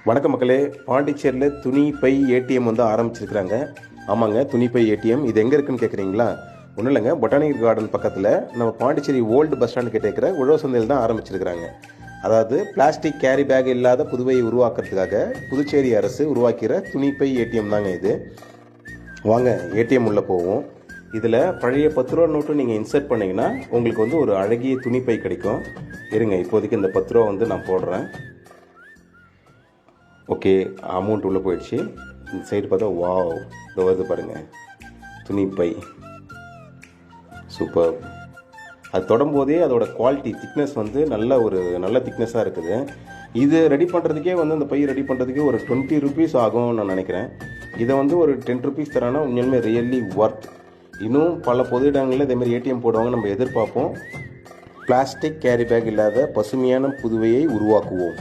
வணக்க மக்களே, பாண்டிச்சேரியில் துணிப்பை ஏடிஎம் வந்து ஆரம்பிச்சிருக்கிறாங்க. ஆமாங்க, துணிப்பை ஏடிஎம். இது எங்கே இருக்குன்னு கேட்குறீங்களா? ஒன்றும் இல்லைங்க, பொட்டானிக்கல் கார்டன் பக்கத்தில் நம்ம பாண்டிச்சேரி ஓல்டு பஸ் ஸ்டாண்டு கிட்ட இருக்கிற உழவு சந்தையில் தான் ஆரம்பிச்சிருக்கிறாங்க. அதாவது பிளாஸ்டிக் கேரி பேக் இல்லாத புதுவையை உருவாக்குறதுக்காக புதுச்சேரி அரசு உருவாக்கிற துணிப்பை ஏடிஎம் தாங்க இது. வாங்க ஏடிஎம் உள்ளே போவோம். இதில் பழைய 10 ரூபா நோட்டு நீங்கள் இன்சர்ட் பண்ணிங்கன்னா உங்களுக்கு வந்து ஒரு அழகிய துணிப்பை கிடைக்கும். இருங்க, இப்போதைக்கு இந்த 10 ரூபா வந்து நான் போடுறேன். ஓகே, அமௌண்ட் உள்ளே போயிடுச்சு. இந்த சைடு பார்த்தா வாவ், இந்த வருது பாருங்கள், துணிப்பை சூப்பர். அது தொடும்போதே அதோட குவாலிட்டி திக்னஸ் வந்து நல்ல திக்னஸாக இருக்குது. இது ரெடி பண்ணுறதுக்கே வந்து அந்த பை ரெடி பண்ணுறதுக்கே ஒரு 20 ருபீஸ் ஆகும்னு நான் நினைக்கிறேன். இதை வந்து ஒரு 10 ருபீஸ் தரானா உண்மையுமே ரியல்லி ஒர்த். இன்னும் பல பொது இடங்களில் இதேமாதிரி ஏடிஎம் போடுவாங்க, நம்ம எதிர்பார்ப்போம். பிளாஸ்டிக் கேரி பேக் இல்லாத பசுமையான புதுவையை உருவாக்குவோம்.